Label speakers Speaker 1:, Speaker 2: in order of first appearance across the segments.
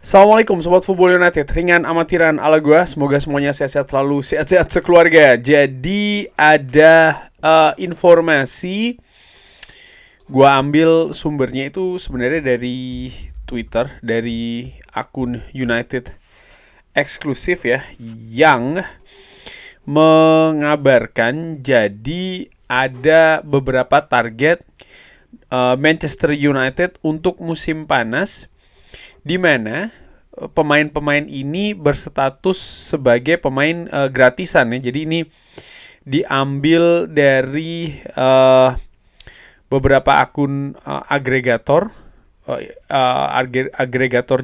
Speaker 1: Assalamualaikum Sobat Football United, ringan amatiran ala gue. Semoga semuanya sehat-sehat selalu, sehat-sehat sekeluarga. Jadi ada informasi, gue ambil sumbernya itu sebenarnya dari Twitter, dari akun United eksklusif ya, yang mengabarkan jadi ada beberapa target Manchester United untuk musim panas, di mana pemain-pemain ini berstatus sebagai pemain gratisan ya. Jadi ini diambil dari beberapa akun agregator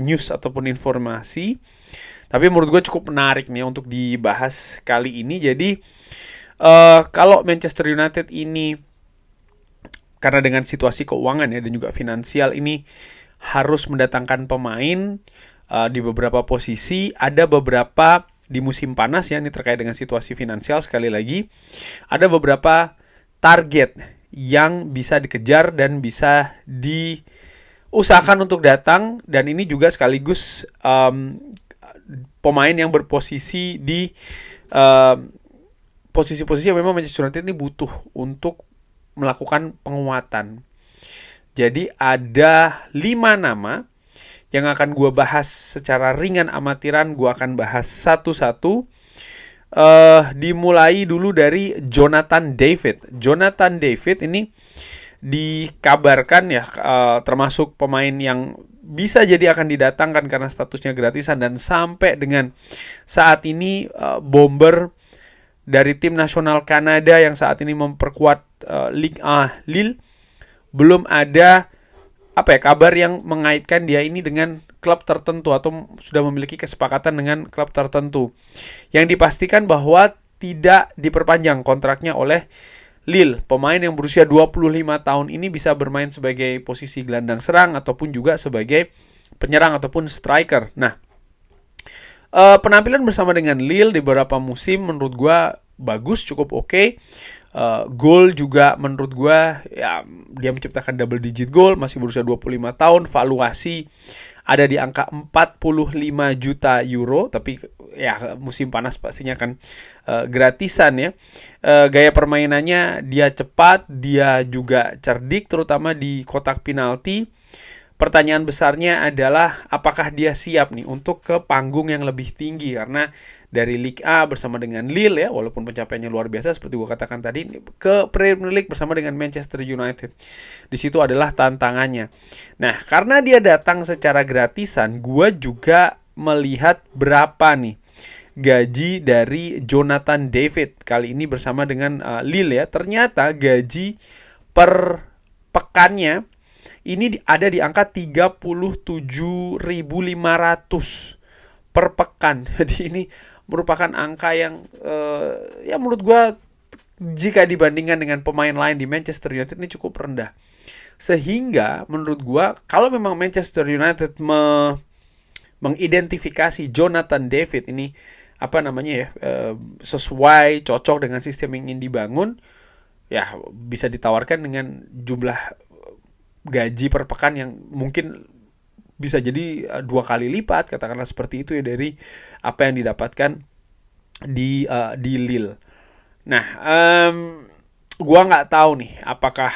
Speaker 1: news ataupun informasi. Tapi menurut gue cukup menarik nih untuk dibahas kali ini. Jadi kalau Manchester United ini, karena dengan situasi keuangan ya dan juga finansial ini, harus mendatangkan pemain di beberapa posisi. Ada beberapa di musim panas ya, ini terkait dengan situasi finansial. Sekali lagi, ada beberapa target yang bisa dikejar dan bisa diusahakan untuk datang. Dan ini juga sekaligus pemain yang berposisi di posisi-posisi yang memang Manchester United ini butuh untuk melakukan penguatan. Jadi ada 5 nama yang akan gue bahas secara ringan amatiran. Gue akan bahas satu-satu. Dimulai dulu dari Jonathan David. Jonathan David ini dikabarkan ya termasuk pemain yang bisa jadi akan didatangkan karena statusnya gratisan. Dan sampai dengan saat ini bomber dari tim nasional Kanada yang saat ini memperkuat Ligue 1 Lille, belum ada kabar yang mengaitkan dia ini dengan klub tertentu atau sudah memiliki kesepakatan dengan klub tertentu. Yang dipastikan bahwa tidak diperpanjang kontraknya oleh Lille. Pemain yang berusia 25 tahun ini bisa bermain sebagai posisi gelandang serang ataupun juga sebagai penyerang ataupun striker. Nah, penampilan bersama dengan Lille di beberapa musim menurut gue bagus, cukup oke. Gol juga menurut gue ya, dia menciptakan double digit gol, masih berusia 25 tahun. Valuasi ada di angka 45 juta euro, tapi ya musim panas pastinya akan gratisan ya. Gaya permainannya, dia cepat, dia juga cerdik terutama di kotak penalti. Pertanyaan besarnya adalah apakah dia siap nih untuk ke panggung yang lebih tinggi, karena dari Ligue A bersama dengan Lille ya, walaupun pencapaiannya luar biasa seperti gue katakan tadi, ke Premier League bersama dengan Manchester United. Di situ adalah tantangannya. Nah, karena dia datang secara gratisan, gue juga melihat berapa nih gaji dari Jonathan David kali ini bersama dengan Lille ya. Ternyata gaji per pekannya ini ada di angka 37.500 per pekan. Jadi ini merupakan angka yang ya menurut gue jika dibandingkan dengan pemain lain di Manchester United ini cukup rendah. Sehingga menurut gue kalau memang Manchester United mengidentifikasi Jonathan David ini sesuai, cocok dengan sistem yang ingin dibangun, ya bisa ditawarkan dengan jumlah gaji per pekan yang mungkin bisa jadi 2 kali lipat, katakanlah seperti itu ya, dari apa yang didapatkan di Lille. Nah, gua nggak tahu nih apakah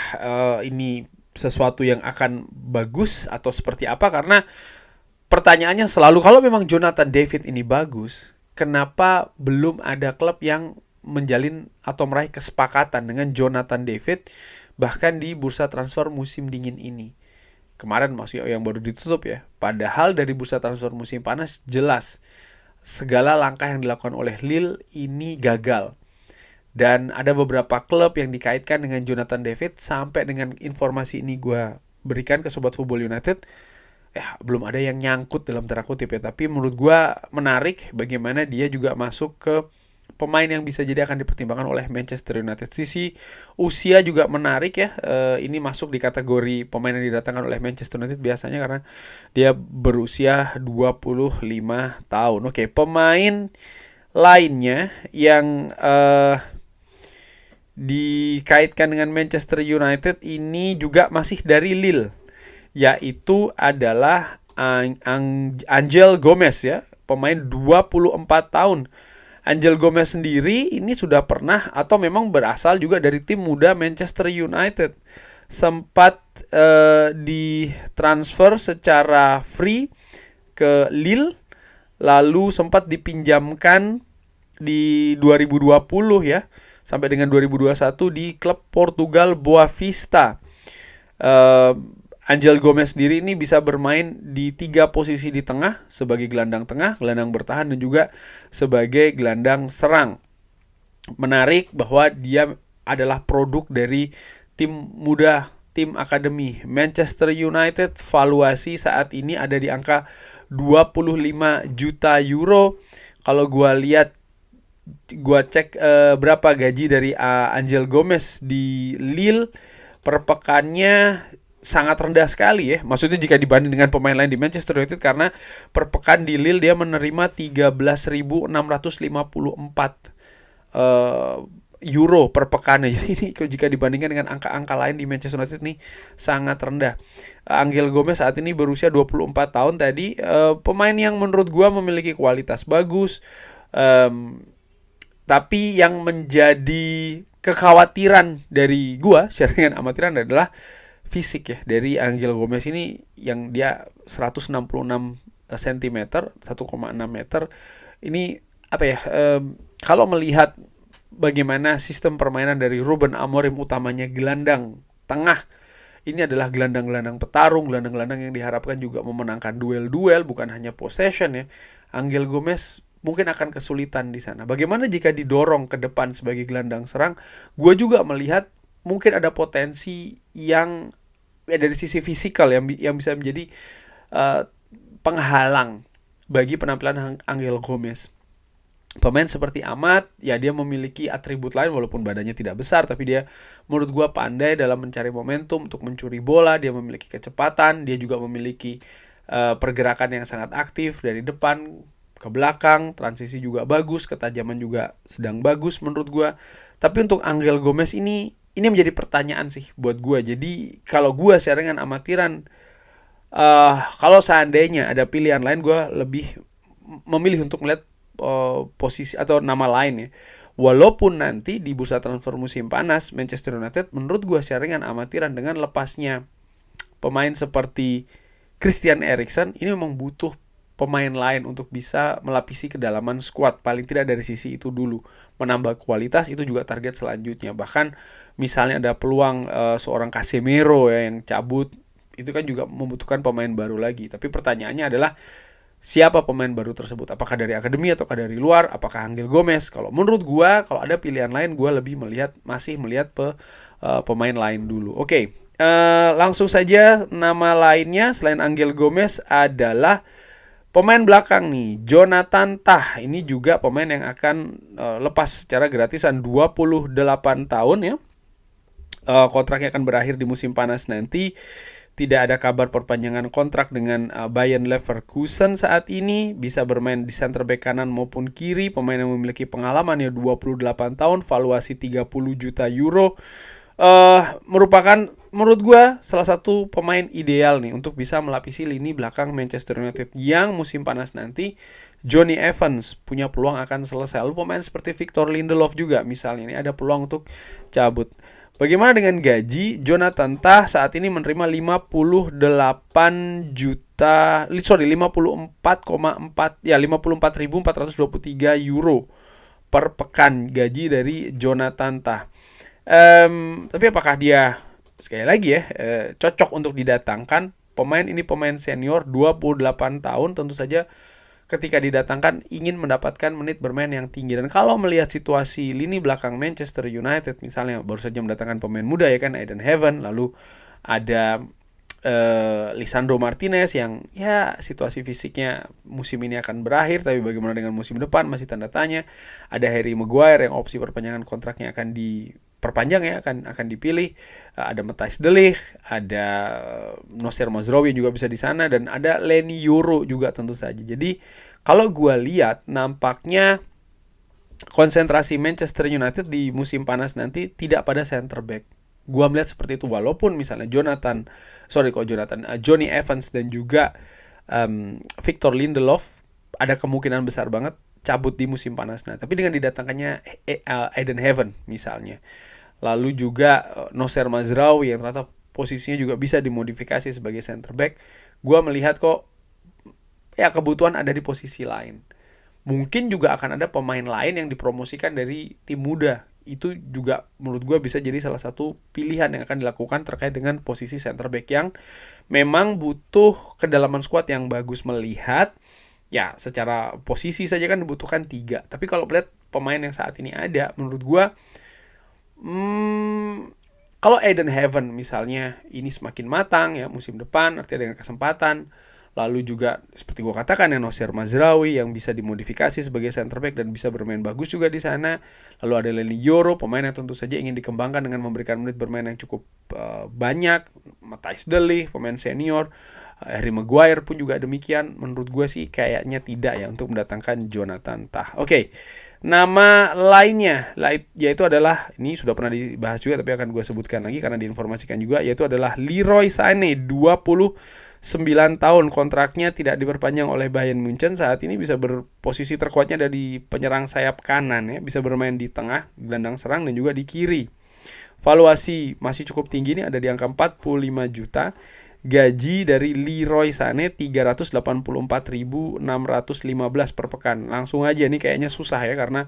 Speaker 1: ini sesuatu yang akan bagus atau seperti apa, karena pertanyaannya selalu kalau memang Jonathan David ini bagus, kenapa belum ada klub yang menjalin atau meraih kesepakatan dengan Jonathan David bahkan di bursa transfer musim dingin ini. Kemarin maksudnya yang baru ditutup ya. Padahal dari bursa transfer musim panas jelas segala langkah yang dilakukan oleh Lille ini gagal. Dan ada beberapa klub yang dikaitkan dengan Jonathan David. Sampai dengan informasi ini gue berikan ke Sobat Football United, ya belum ada yang nyangkut dalam tanda kutip ya. Tapi menurut gue menarik bagaimana dia juga masuk ke pemain yang bisa jadi akan dipertimbangkan oleh Manchester United. Sisi usia juga menarik ya. Ini masuk di kategori pemain yang didatangkan oleh Manchester United biasanya karena dia berusia 25 tahun. Oke, pemain lainnya yang dikaitkan dengan Manchester United ini juga masih dari Lille, yaitu adalah Angel Gomez ya, pemain 24 tahun. Angel Gomez sendiri ini sudah pernah atau memang berasal juga dari tim muda Manchester United. Sempat ditransfer secara free ke Lille, lalu sempat dipinjamkan di 2020 ya, sampai dengan 2021 di klub Portugal Boa Vista. Angel Gomez sendiri ini bisa bermain di 3 posisi di tengah, sebagai gelandang tengah, gelandang bertahan, dan juga sebagai gelandang serang. Menarik bahwa dia adalah produk dari tim muda, tim akademi Manchester United. Valuasi saat ini ada di angka 25 juta euro. Kalau gua cek berapa gaji dari Angel Gomez di Lille per pekannya, sangat rendah sekali ya. Maksudnya jika dibanding dengan pemain lain di Manchester United, karena per pekan di Lille dia menerima 13.654 euro per pekannya. Jadi ini jika dibandingkan dengan angka-angka lain di Manchester United nih sangat rendah. Angel Gomez saat ini berusia 24 tahun tadi, pemain yang menurut gua memiliki kualitas bagus. Tapi yang menjadi kekhawatiran dari gua secara dengan amatiran adalah fisik ya dari Angel Gomez ini, yang dia 166 cm, 1,6 meter. Ini apa ya, kalau melihat bagaimana sistem permainan dari Ruben Amorim, utamanya gelandang tengah, ini adalah gelandang-gelandang petarung, gelandang-gelandang yang diharapkan juga memenangkan duel-duel, bukan hanya possession ya. Angel Gomez mungkin akan kesulitan di sana. Bagaimana jika didorong ke depan sebagai gelandang serang? Gue juga melihat mungkin ada potensi yang dari sisi fisikal yang bisa menjadi penghalang bagi penampilan Angel Gomez. Pemain seperti Amat, ya dia memiliki atribut lain walaupun badannya tidak besar, tapi dia menurut gue pandai dalam mencari momentum untuk mencuri bola. Dia memiliki kecepatan, dia juga memiliki pergerakan yang sangat aktif dari depan ke belakang, transisi juga bagus, ketajaman juga sedang bagus menurut gue. Tapi untuk Angel Gomez ini menjadi pertanyaan sih buat gue. Jadi kalau gue secara dengan amatiran, kalau seandainya ada pilihan lain, gue lebih memilih untuk melihat posisi atau nama lain ya. Walaupun nanti di bursa transfer musim panas Manchester United, menurut gue secara dengan amatiran, dengan lepasnya pemain seperti Christian Eriksen, ini memang butuh pemain lain untuk bisa melapisi kedalaman skuad, paling tidak dari sisi itu dulu. Menambah kualitas itu juga target selanjutnya. Bahkan misalnya ada peluang seorang Casemiro ya yang cabut, itu kan juga membutuhkan pemain baru lagi. Tapi pertanyaannya adalah siapa pemain baru tersebut? Apakah dari akademi ataukah dari luar? Apakah Angel Gomez? Kalau menurut gua, kalau ada pilihan lain, gua lebih masih melihat pemain lain dulu. Oke, langsung saja nama lainnya selain Angel Gomez adalah pemain belakang nih, Jonathan Tah. Ini juga pemain yang akan lepas secara gratisan, 28 tahun ya. Kontraknya akan berakhir di musim panas nanti. Tidak ada kabar perpanjangan kontrak dengan Bayer Leverkusen saat ini. Bisa bermain di center back kanan maupun kiri. Pemain yang memiliki pengalaman ya, 28 tahun, valuasi 30 juta euro. Merupakan menurut gue salah satu pemain ideal nih untuk bisa melapisi lini belakang Manchester United yang musim panas nanti Johnny Evans punya peluang akan selesai. Lalu pemain seperti Victor Lindelof juga misalnya, ini ada peluang untuk cabut. Bagaimana dengan gaji? Jonathan Tah saat ini menerima 54,4 euro per pekan gaji dari Jonathan Tah. Tapi apakah dia sekali lagi ya cocok untuk didatangkan? Pemain ini pemain senior, 28 tahun, tentu saja ketika didatangkan ingin mendapatkan menit bermain yang tinggi. Dan kalau melihat situasi lini belakang Manchester United, misalnya baru saja mendatangkan pemain muda ya kan, Eden Heaven, lalu ada Lisandro Martinez yang ya situasi fisiknya musim ini akan berakhir, tapi bagaimana dengan musim depan masih tanda tanya. Ada Harry Maguire yang opsi perpanjangan kontraknya akan diperpanjang ya, akan dipilih. Ada Matthijs de Ligt, ada Nocer Mazraoui juga bisa di sana, dan ada Leny Yoro juga tentu saja. Jadi kalau gue lihat nampaknya konsentrasi Manchester United di musim panas nanti tidak pada center back. Gue melihat seperti itu, walaupun misalnya Johnny Evans dan juga Victor Lindelof ada kemungkinan besar banget cabut di musim panas. Nah, tapi dengan didatangkannya Eden Heaven misalnya, lalu juga Nocer Mazraoui yang ternyata posisinya juga bisa dimodifikasi sebagai center back, gue melihat kok ya kebutuhan ada di posisi lain. Mungkin juga akan ada pemain lain yang dipromosikan dari tim muda. Itu juga menurut gue bisa jadi salah satu pilihan yang akan dilakukan terkait dengan posisi center back yang memang butuh kedalaman squad yang bagus. Melihat ya secara posisi saja kan dibutuhkan 3. Tapi kalau melihat pemain yang saat ini ada, menurut gue kalau Eden Heaven misalnya ini semakin matang ya musim depan, artinya dengan kesempatan. Lalu juga seperti gue katakan ya Nocer Mazraoui yang bisa dimodifikasi sebagai center back dan bisa bermain bagus juga di sana. Lalu ada Leny Yoro, pemain yang tentu saja ingin dikembangkan dengan memberikan menit bermain yang cukup banyak. Matthijs de Ligt, pemain senior. Harry Maguire pun juga demikian. Menurut gue sih kayaknya tidak ya untuk mendatangkan Jonathan Tah. Oke. Nama lainnya yaitu adalah, ini sudah pernah dibahas juga tapi akan gue sebutkan lagi karena diinformasikan juga, yaitu adalah Leroy Sané, 29 tahun, kontraknya tidak diperpanjang oleh Bayern Munchen. Saat ini bisa berposisi terkuatnya dari penyerang sayap kanan ya, bisa bermain di tengah, gelandang serang dan juga di kiri. Valuasi masih cukup tinggi nih, ada di angka 45 juta. Gaji dari Leroy Sané 384.615 per pekan. Langsung aja nih kayaknya susah ya karena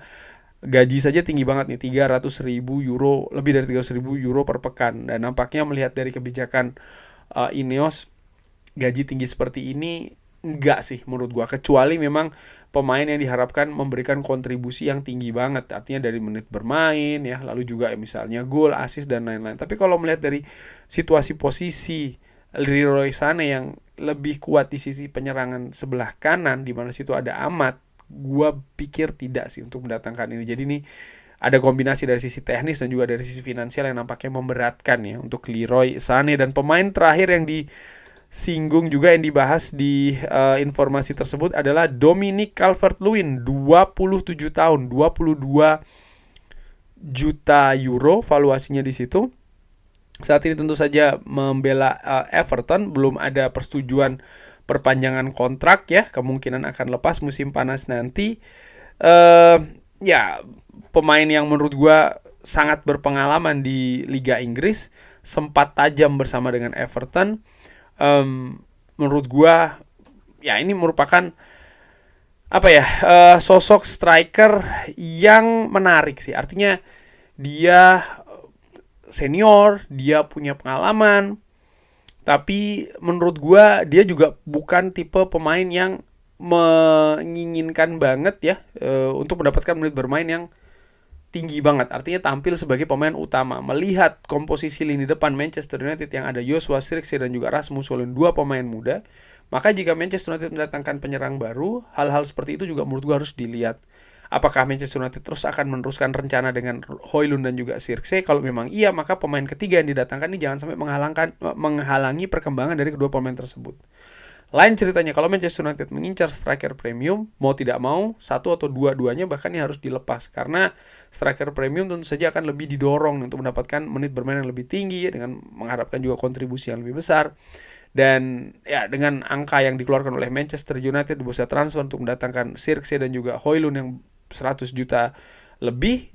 Speaker 1: gaji saja tinggi banget nih, 300.000 euro, lebih dari 300.000 euro per pekan. Dan nampaknya melihat dari kebijakan Ineos, gaji tinggi seperti ini enggak sih menurut gua, kecuali memang pemain yang diharapkan memberikan kontribusi yang tinggi banget, artinya dari menit bermain ya, lalu juga misalnya gol, assist dan lain-lain. Tapi kalau melihat dari situasi posisi Leroy Sané yang lebih kuat di sisi penyerangan sebelah kanan di mana situ ada Amat, gua pikir tidak sih untuk mendatangkan ini. Jadi ini ada kombinasi dari sisi teknis dan juga dari sisi finansial yang nampaknya memberatkan ya untuk Leroy Sané. Dan pemain terakhir yang disinggung juga yang dibahas di informasi tersebut adalah Dominic Calvert-Lewin, 27 tahun, 22 juta euro valuasinya di situ. Saat ini tentu saja membela Everton, belum ada persetujuan perpanjangan kontrak ya, kemungkinan akan lepas musim panas nanti. Ya, pemain yang menurut gua sangat berpengalaman di Liga Inggris, sempat tajam bersama dengan Everton. Menurut gua ya ini merupakan sosok striker yang menarik sih. Artinya dia senior, dia punya pengalaman, tapi menurut gua dia juga bukan tipe pemain yang menginginkan banget ya untuk mendapatkan menit bermain yang tinggi banget, artinya tampil sebagai pemain utama. Melihat komposisi lini depan Manchester United yang ada Joshua Zirkzee dan juga Rasmus Højlund, 2 pemain muda, maka jika Manchester United mendatangkan penyerang baru, hal-hal seperti itu juga menurut gua harus dilihat. Apakah Manchester United terus akan meneruskan rencana dengan Højlund dan juga Zirkzee? Kalau memang iya, maka pemain ketiga yang didatangkan ini jangan sampai menghalangi perkembangan dari kedua pemain tersebut. Lain ceritanya kalau Manchester United mengincar striker premium, mau tidak mau satu atau dua-duanya bahkan ini harus dilepas, karena striker premium tentu saja akan lebih didorong untuk mendapatkan menit bermain yang lebih tinggi ya, dengan mengharapkan juga kontribusi yang lebih besar. Dan ya dengan angka yang dikeluarkan oleh Manchester United di bursa transfer untuk mendatangkan Zirkzee dan juga Højlund yang 100 juta lebih,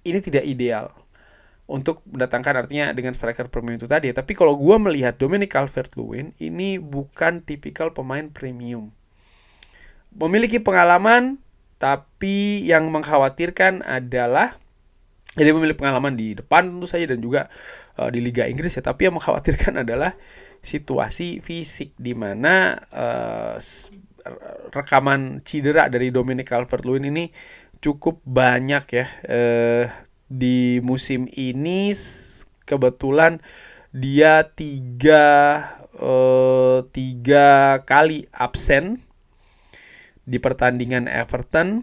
Speaker 1: ini tidak ideal untuk mendatangkan, artinya dengan striker premium itu tadi. Tapi kalau gue melihat Dominic Calvert-Lewin ini bukan tipikal pemain premium, memiliki pengalaman, tapi yang mengkhawatirkan adalah dia memiliki pengalaman di depan tentu saja dan juga di Liga Inggris ya, tapi yang mengkhawatirkan adalah situasi fisik di mana rekaman cedera dari Dominic Calvert-Lewin ini cukup banyak ya. Di musim ini kebetulan dia tiga kali absen di pertandingan Everton.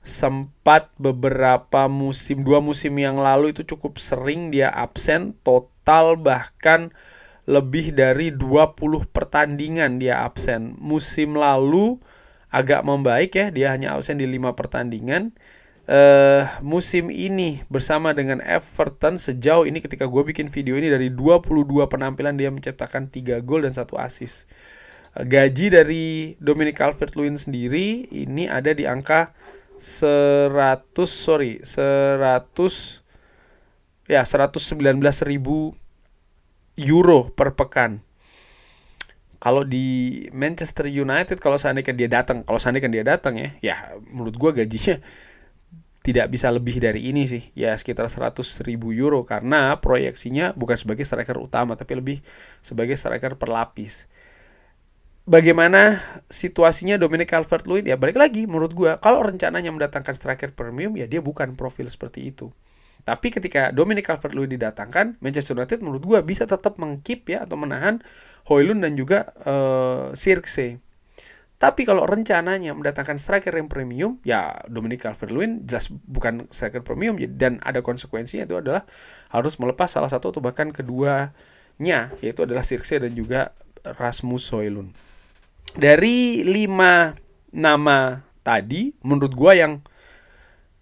Speaker 1: Sempat beberapa musim, 2 musim yang lalu itu cukup sering dia absen, total bahkan lebih dari 20 pertandingan dia absen. Musim lalu agak membaik ya, dia hanya absen di 5 pertandingan. Musim ini bersama dengan Everton sejauh ini ketika gue bikin video ini dari 22 penampilan dia mencetakkan 3 gol dan 1 assist. Gaji dari Dominic Calvert-Lewin sendiri ini ada di angka 119.000 euro per pekan. Kalau di Manchester United, kalau seandainya dia datang ya menurut gue gajinya tidak bisa lebih dari ini sih, ya sekitar 100.000 euro, karena proyeksinya bukan sebagai striker utama tapi lebih sebagai striker pelapis. Bagaimana situasinya Dominic Calvert-Lewin? Ya balik lagi, menurut gue kalau rencananya mendatangkan striker premium, ya dia bukan profil seperti itu. Tapi ketika Dominic Calvert-Lewin didatangkan, Manchester United menurut gue bisa tetap mengkeep ya, atau menahan Højlund dan juga Zirkzee. Tapi kalau rencananya mendatangkan striker yang premium, ya Dominic Calvert-Lewin jelas bukan striker premium, dan ada konsekuensinya, itu adalah harus melepas salah satu atau bahkan keduanya, yaitu adalah Zirkzee dan juga Rasmus Højlund. Dari 5 nama tadi, menurut gue yang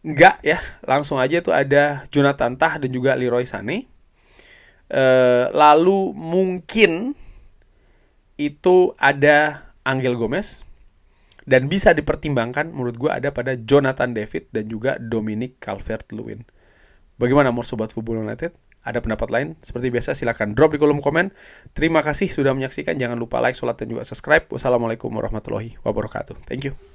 Speaker 1: enggak ya, langsung aja tuh ada Jonathan Tah dan juga Leroy Sané. Lalu mungkin itu ada Angel Gomez. Dan bisa dipertimbangkan menurut gue ada pada Jonathan David dan juga Dominic Calvert-Lewin. Bagaimana menurut Sobat Football United? Ada pendapat lain? Seperti biasa silahkan drop di kolom komen. Terima kasih sudah menyaksikan. Jangan lupa like, sholat, dan juga subscribe. Wassalamualaikum warahmatullahi wabarakatuh. Thank you.